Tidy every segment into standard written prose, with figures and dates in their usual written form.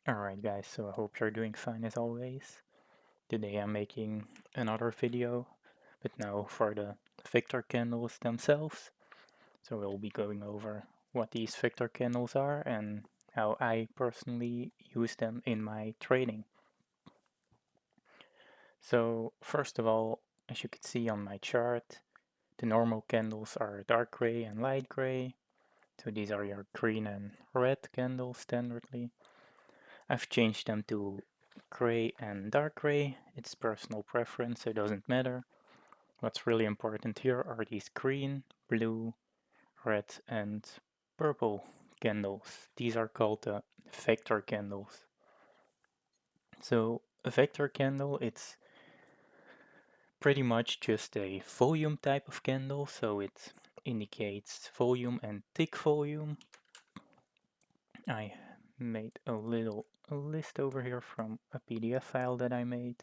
Alright guys, so I hope you're doing fine as always. Today I'm making another video, but now for the Victor candles themselves. So we'll be going over what these Victor candles are and how I personally use them in my trading. So first of all, as you can see on my chart, the normal candles are dark gray and light gray. So these are your green and red candles standardly. I've changed them to gray and dark gray. It's personal preference, so it doesn't matter. What's really important here are these green, blue, red, and purple candles. These are called the vector candles. So a vector candle, it's pretty much just a volume type of candle, so it indicates volume and tick volume. I made a list over here from a PDF file that I made.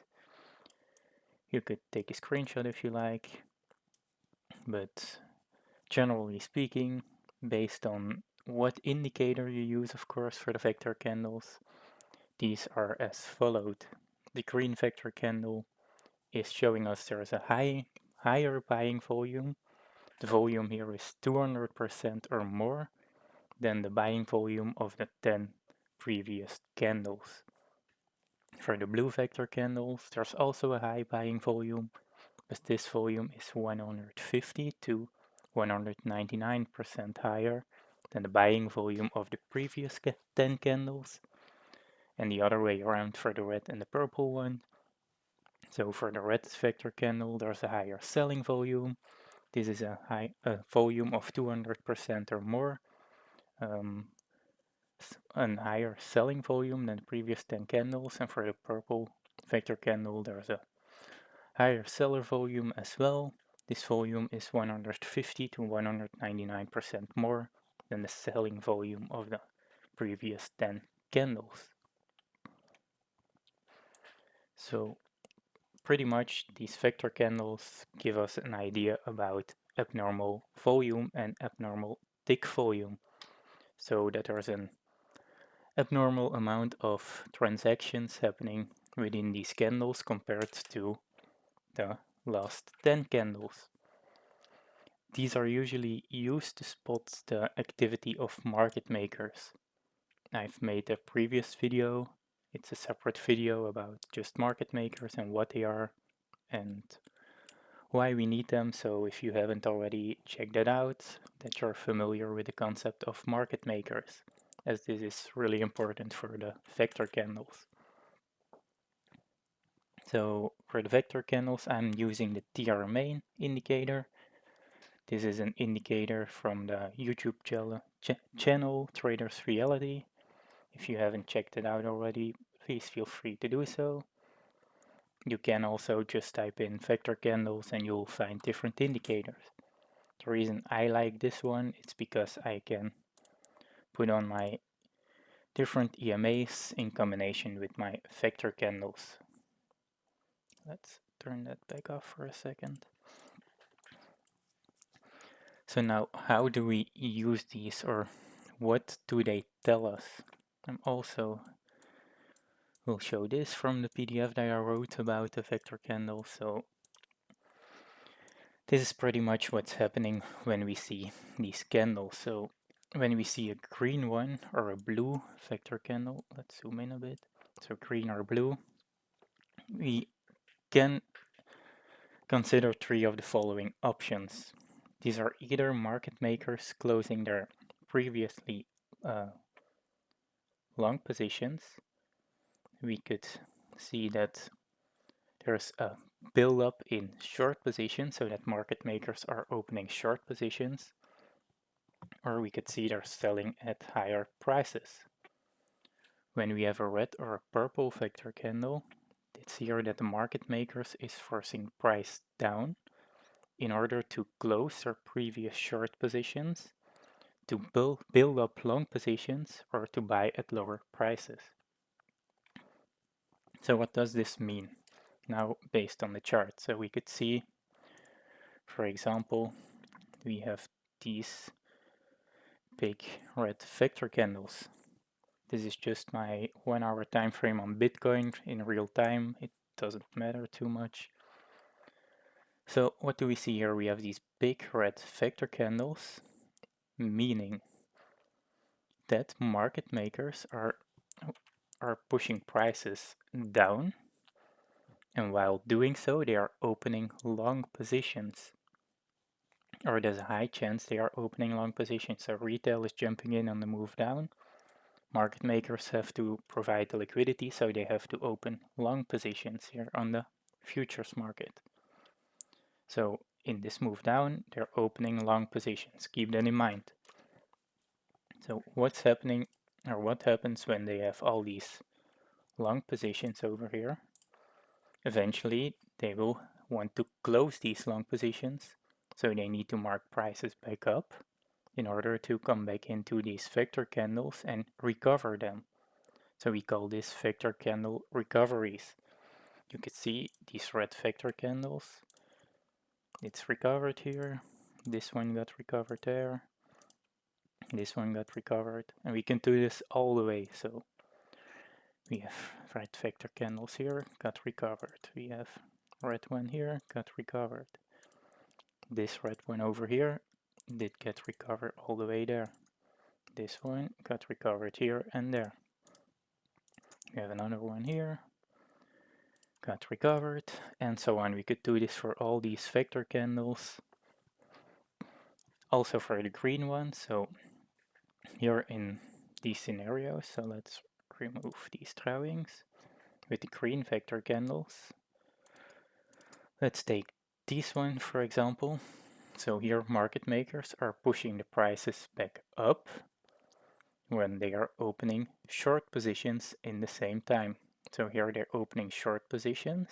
You could take a screenshot if you like, but generally speaking, based on what indicator you use, of course, for the vector candles, these are as followed. The green vector candle is showing us there's a higher buying volume. The volume here is 200% or more than the buying volume of the 10 previous candles. For the blue vector candles, there's also a high buying volume, but this volume is 150 to 199% higher than the buying volume of the previous 10 candles, and the other way around for the red and the purple one. So for the red vector candle, there's a higher selling volume. This is a volume of 200% or more, um, a higher selling volume than the previous 10 candles, and for the purple vector candle, there's a higher seller volume as well. This volume is 150 to 199% more than the selling volume of the previous 10 candles. So pretty much these vector candles give us an idea about abnormal volume and abnormal tick volume, so that there's an abnormal amount of transactions happening within these candles compared to the last 10 candles. These are usually used to spot the activity of market makers. I've made a previous video, it's a separate video about just market makers and what they are and why we need them, so if you haven't already checked that out, that you're familiar with the concept of market makers, as this is really important for the vector candles. So for the vector candles, I'm using the TR main indicator. This is an indicator from the YouTube channel Traders Reality. If you haven't checked it out already, please feel free to do so. You can also just type in vector candles and you'll find different indicators. The reason I like this one is because I can put on my different EMAs in combination with my vector candles. Let's turn that back off for a second. So now, how do we use these, or what do they tell us? I'm also will show this from the PDF that I wrote about the vector candle. So this is pretty much what's happening when we see these candles. So when we see a green one or a blue vector candle, let's zoom in a bit. So green or blue, we can consider three of the following options. These are either market makers closing their previously long positions. We could see that there's a build up in short positions, so that market makers are opening short positions, or we could see they're selling at higher prices. When we have a red or a purple vector candle, it's here that the market makers is forcing price down in order to close their previous short positions, to build up long positions, or to buy at lower prices. So what does this mean? Now, based on the chart, so we could see, for example, we have these big red vector candles. This is just my 1 hour time frame on Bitcoin in real time. It doesn't matter too much. So what do we see here? We have these big red vector candles, meaning that market makers are pushing prices down, and while doing so they are opening long positions, or there's a high chance they are opening long positions. So retail is jumping in on the move down. Market makers have to provide the liquidity, so they have to open long positions here on the futures market. So in this move down, they're opening long positions. Keep that in mind. So what's happening, or what happens when they have all these long positions over here? Eventually, they will want to close these long positions, so they need to mark prices back up in order to come back into these vector candles and recover them. So we call this vector candle recoveries. You can see these red vector candles. It's recovered here. This one got recovered there. This one got recovered. And we can do this all the way. So we have red vector candles here, got recovered. We have red one here, got recovered. This red one over here did get recovered all the way there. This one got recovered here and there. We have another one here, got recovered, and so on. We could do this for all these vector candles. Also for the green one, so here in these scenarios, so let's remove these drawings with the green vector candles. Let's take this one for example. So here market makers are pushing the prices back up when they are opening short positions in the same time. So here they're opening short positions.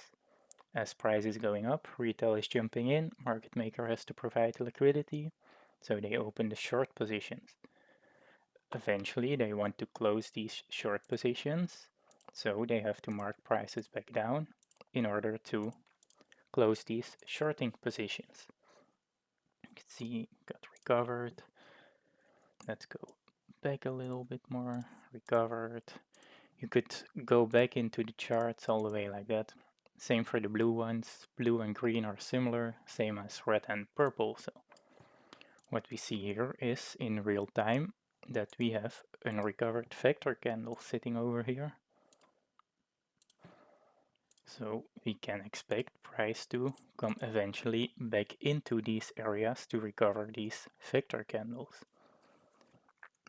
As price is going up, retail is jumping in, market maker has to provide liquidity, so they open the short positions. Eventually they want to close these short positions, so they have to mark prices back down in order to close these shorting positions. You can see got recovered. Let's go back a little bit more. Recovered. You could go back into the charts all the way like that. Same for the blue ones. Blue and green are similar, same as red and purple. So what we see here is in real time that we have a recovered vector candle sitting over here. So we can expect price to come eventually back into these areas to recover these vector candles,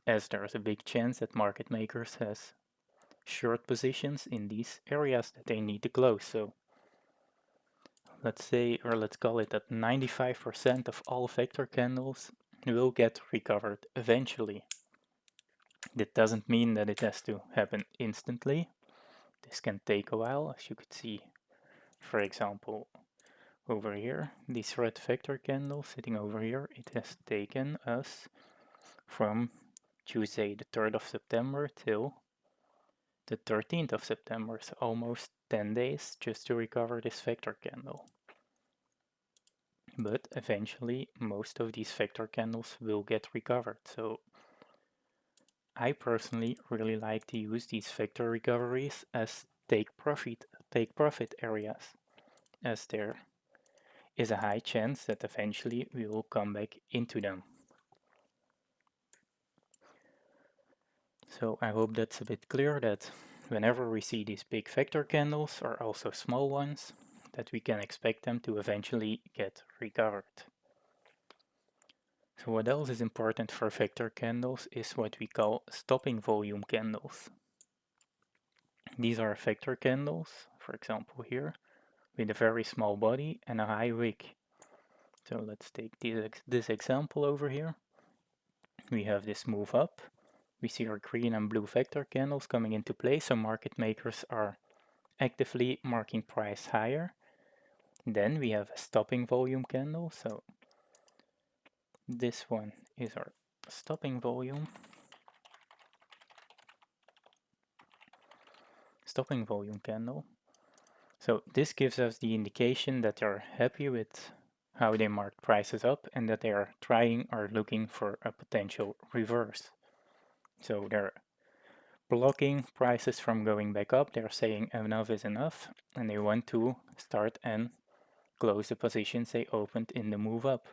as there's a big chance that market makers has short positions in these areas that they need to close. So let's say, or let's call it that 95% of all vector candles will get recovered eventually. That doesn't mean that it has to happen instantly. This can take a while, as you could see, for example, over here, this red vector candle sitting over here, it has taken us from Tuesday the 3rd of September till the 13th of September, so almost 10 days just to recover this vector candle. But eventually most of these vector candles will get recovered, so I personally really like to use these vector recoveries as take profit areas, as there is a high chance that eventually we will come back into them. So I hope that's a bit clear that whenever we see these big vector candles or also small ones, that we can expect them to eventually get recovered. So what else is important for vector candles is what we call stopping volume candles. These are vector candles, for example here, with a very small body and a high wick. So let's take this example over here. We have this move up. We see our green and blue vector candles coming into play, so market makers are actively marking price higher. Then we have a stopping volume candle, so this one is our stopping volume. Stopping volume candle. So this gives us the indication that they're happy with how they marked prices up and that they are trying or looking for a potential reverse. So they're blocking prices from going back up. They're saying enough is enough, and they want to start and close the positions they opened in the move up.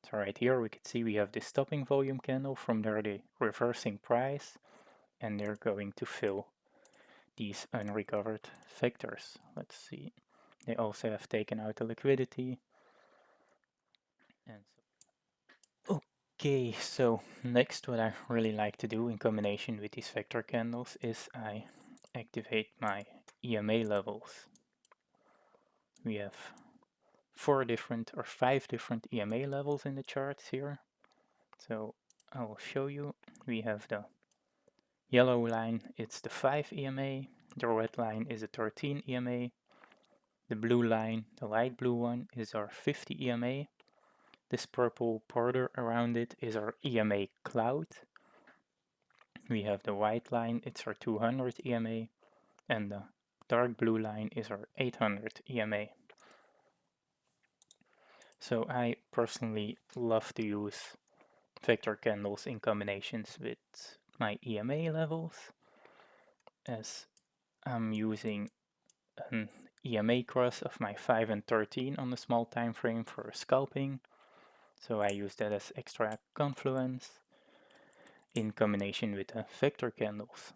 So right here we can see we have the stopping volume candle. From there the reversing price, and they're going to fill these unrecovered vectors. Let's see. They also have taken out the liquidity. And okay, so next what I really like to do in combination with these vector candles is I activate my EMA levels. We have 5 different EMA levels in the charts here. So I will show you. We have the yellow line, it's the 5 EMA. The red line is a 13 EMA. The blue line, the light blue one, is our 50 EMA. This purple border around it is our EMA cloud. We have the white line, it's our 200 EMA. And the dark blue line is our 800 EMA. So I personally love to use vector candles in combinations with my EMA levels, as I'm using an EMA cross of my 5 and 13 on the small time frame for scalping. So I use that as extra confluence in combination with the vector candles.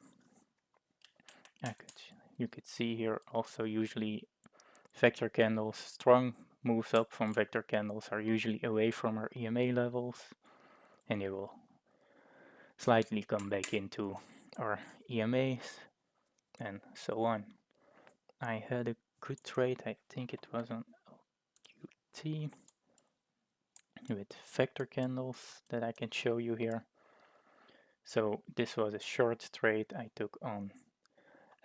You could see here also usually vector candles, strong moves up from vector candles are usually away from our EMA levels, and they will slightly come back into our EMAs and so on. I had a good trade, I think it was on LQT with vector candles that I can show you here. So this was a short trade I took on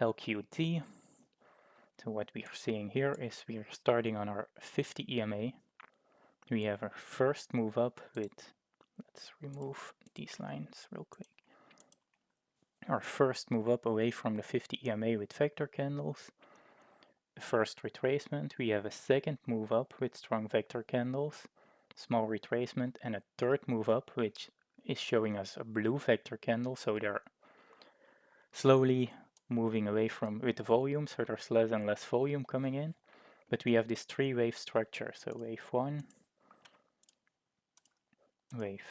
LQT. So what we are seeing here is we are starting on our 50 EMA. We have our first move up with, let's remove these lines real quick. Our first move up away from the 50 EMA with vector candles. The first retracement, we have a second move up with strong vector candles, small retracement, and a third move up which is showing us a blue vector candle, so they're slowly moving away from with the volume, so there's less and less volume coming in. But we have this 3-wave structure, so wave 1, wave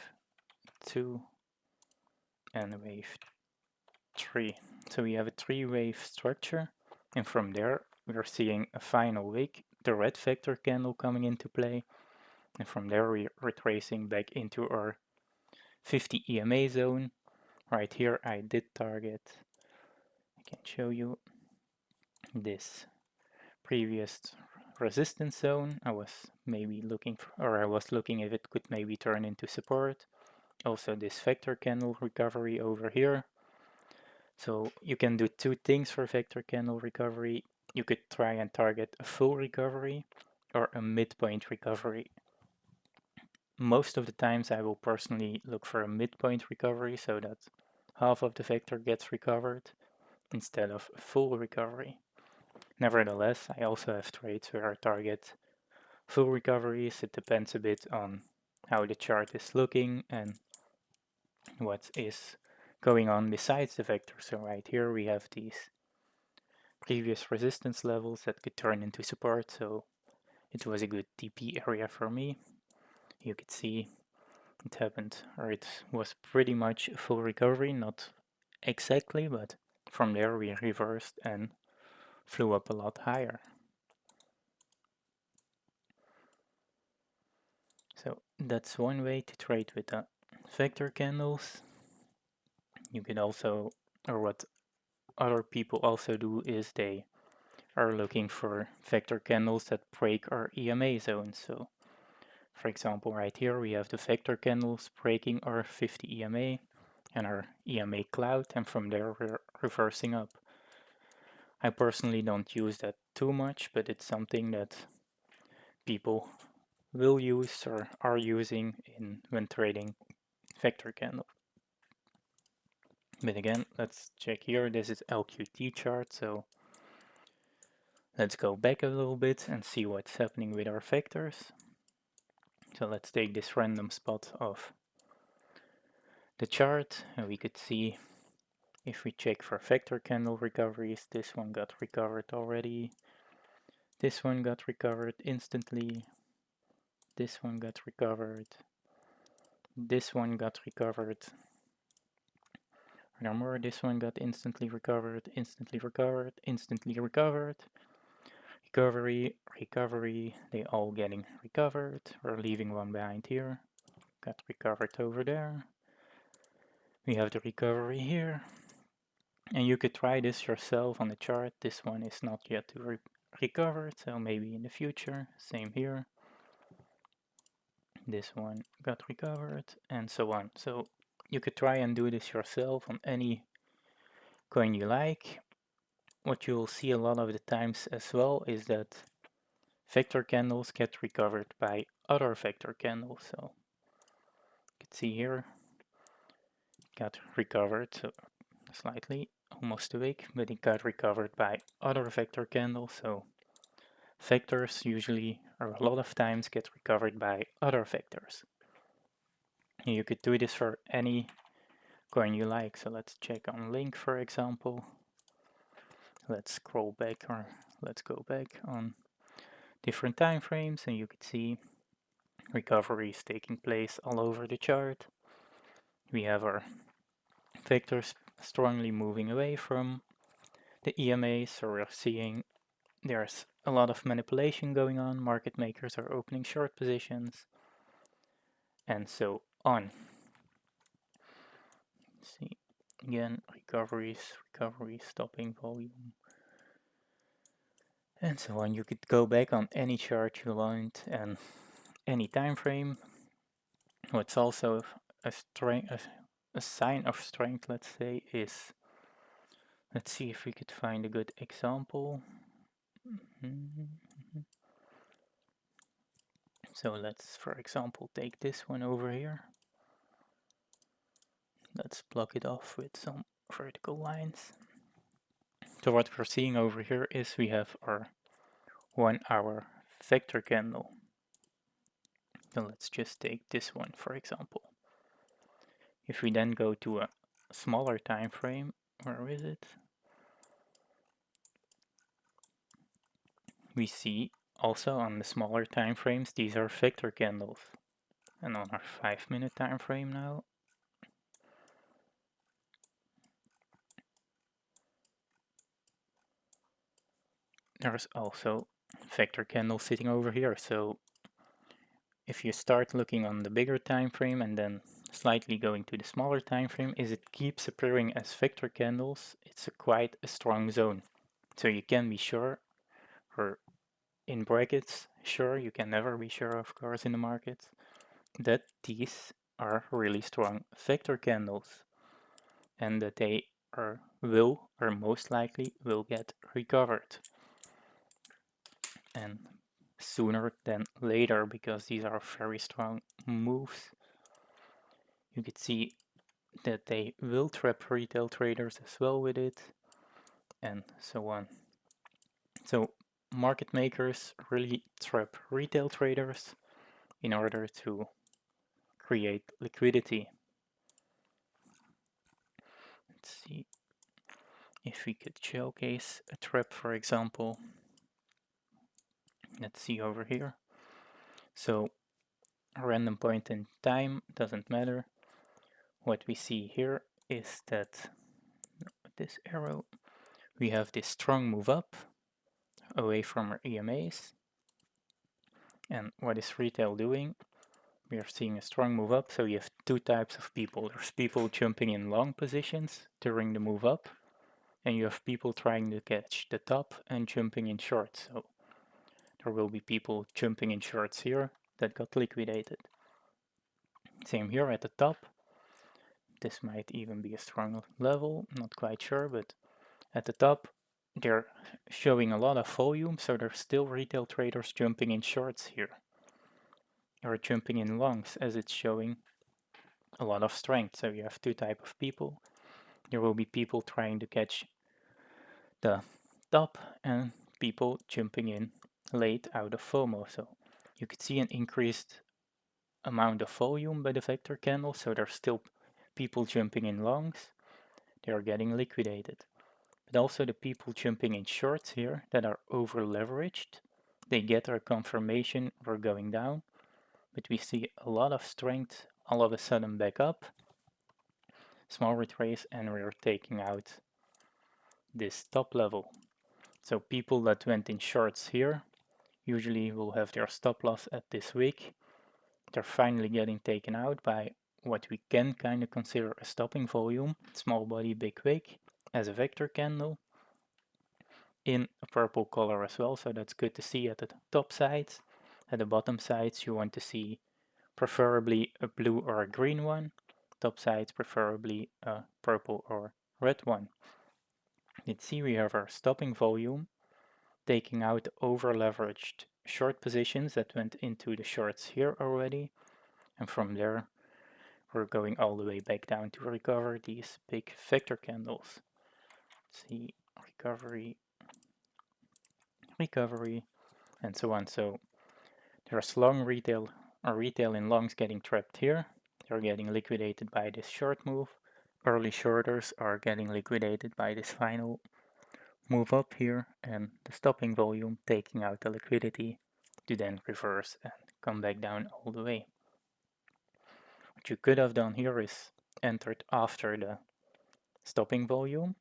2, and wave 3. So we have a 3-wave structure, and from there we're seeing a final wick, the red vector candle coming into play, and from there we're retracing back into our 50 EMA zone. Right here I did target, I can show you this previous resistance zone. I was maybe looking for, or I was looking if it could maybe turn into support. Also this vector candle recovery over here. So you can do two things for vector candle recovery. You could try and target a full recovery or a midpoint recovery. Most of the times I will personally look for a midpoint recovery so that half of the vector gets recovered instead of a full recovery. Nevertheless, I also have trades where I target full recoveries. It depends a bit on how the chart is looking and what is going on besides the vector. So right here we have these previous resistance levels that could turn into support, so it was a good TP area for me. You could see it happened, or it was pretty much a full recovery, not exactly, but from there we reversed and flew up a lot higher. So that's one way to trade with the vector candles. You could also, or what other people also do, is they are looking for vector candles that break our EMA zone. So for example, right here we have the vector candles breaking our 50 EMA and our EMA cloud, and from there we're reversing up. I personally don't use that too much, but it's something that people will use or are using when trading vector candle. But again, let's check here. This is LQT chart, so let's go back a little bit and see what's happening with our vectors. So let's take this random spot of the chart, and we could see If we check for vector candle recoveries, this one got recovered already. This one got recovered instantly. This one got recovered. This one got recovered. Are there more? This one got instantly recovered, instantly recovered, instantly recovered. Recovery, recovery, they all getting recovered. We're leaving one behind here. Got recovered over there. We have the recovery here. And you could try this yourself on the chart. This one is not yet recovered, so maybe in the future. Same here. This one got recovered, and so on. So you could try and do this yourself on any coin you like. What you'll see a lot of the times as well is that vector candles get recovered by other vector candles. So you can see here, got recovered, so slightly, almost too big, but it got recovered by other vector candles. So vectors usually, or a lot of times, get recovered by other vectors. And you could do this for any coin you like. So let's check on Link, for example. Let's scroll back, or let's go back on different time frames, and you could see recoveries taking place all over the chart. We have our vectors strongly moving away from the EMAs, so we're seeing there's a lot of manipulation going on. Market makers are opening short positions, and so on. See, again, recoveries, stopping volume, and so on. You could go back on any chart you want and any time frame. What's also a strength, a sign of strength, let's say, is, let's see if we could find a good example. So let's, for example, take this one over here. Let's block it off with some vertical lines. So what we're seeing over here is we have our 1 hour vector candle. So let's just take this one, for example. If we then go to a smaller time frame, where is it? We see also on the smaller time frames, these are vector candles. And on our 5-minute time frame now, there's also vector candles sitting over here. So if you start looking on the bigger time frame and then slightly going to the smaller time frame, is it keeps appearing as vector candles, it's quite a strong zone. So you can be sure, or in brackets, sure, you can never be sure, of course, in the market, that these are really strong vector candles and that they will, or most likely, will get recovered. And sooner than later, because these are very strong moves. You could see that they will trap retail traders as well with it, and so on. So market makers really trap retail traders in order to create liquidity. Let's see if we could showcase a trap, for example. Let's see over here. So a random point in time, doesn't matter. What we see here is that with this arrow, we have this strong move up away from our EMAs. And what is retail doing? We are seeing a strong move up, so you have two types of people. There's people jumping in long positions during the move up, and you have people trying to catch the top and jumping in shorts. So there will be people jumping in shorts here that got liquidated. Same here at the top. This might even be a strong level, not quite sure, but at the top they're showing a lot of volume, so there's still retail traders jumping in shorts here, or jumping in longs, as it's showing a lot of strength. So you have two type of people. There will be people trying to catch the top and people jumping in late out of FOMO. So you could see an increased amount of volume by the vector candle, so there's still people jumping in longs. they are getting liquidated. But also the people jumping in shorts here that are over leveraged, they get our confirmation we're going down, but we see a lot of strength all of a sudden back up, small retrace, and we're taking out this top level. So people that went in shorts here usually will have their stop loss at this wick. They're finally getting taken out by what we can kind of consider a stopping volume, small body, big wick, as a vector candle in a purple color as well, so that's good to see at the top sides. At the bottom sides you want to see preferably a blue or a green one, top sides preferably a purple or red one. Let's see, we have our stopping volume taking out over leveraged short positions that went into the shorts here already, and from there we're going all the way back down to recover these big vector candles. Let's see, recovery, recovery, and so on. So there's long retail or retail in longs getting trapped here. They're getting liquidated by this short move. Early shorters are getting liquidated by this final move up here, and the stopping volume taking out the liquidity to then reverse and come back down all the way. What you could have done here is entered after the stopping volume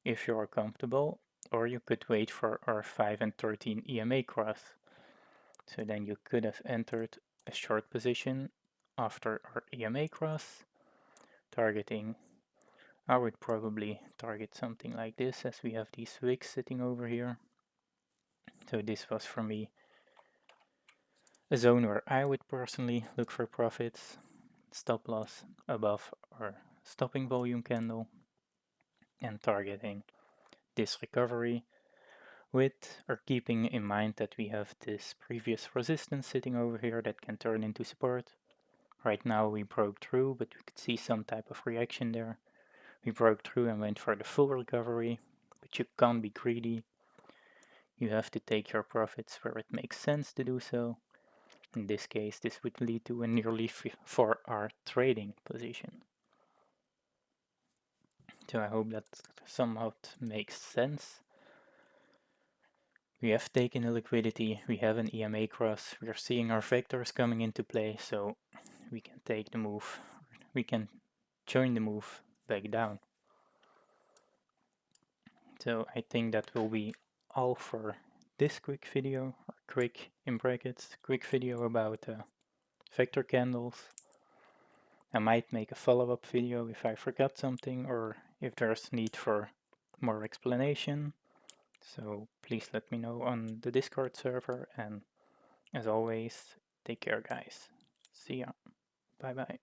if you are comfortable, or you could wait for our 5 and 13 EMA cross. So then you could have entered a short position after our EMA cross, targeting, I would probably target something like this as we have these wicks sitting over here. So this was for me a zone where I would personally look for profits, stop loss above our stopping volume candle, and targeting this recovery with or keeping in mind that we have this previous resistance sitting over here that can turn into support. Right now we broke through, but we could see some type of reaction there. We broke through and went for the full recovery, but you can't be greedy. You have to take your profits where it makes sense to do so. In this case, this would lead to a nearly 4R trading position. So I hope that somewhat makes sense. We have taken the liquidity, we have an EMA cross, we are seeing our vectors coming into play, so we can take the move, we can join the move back down. So I think that will be all for this quick video, or quick in brackets, quick video about vector candles. I might make a follow-up video if I forgot something or if there's need for more explanation. So please let me know on the Discord server, and as always, take care guys. See ya. Bye bye.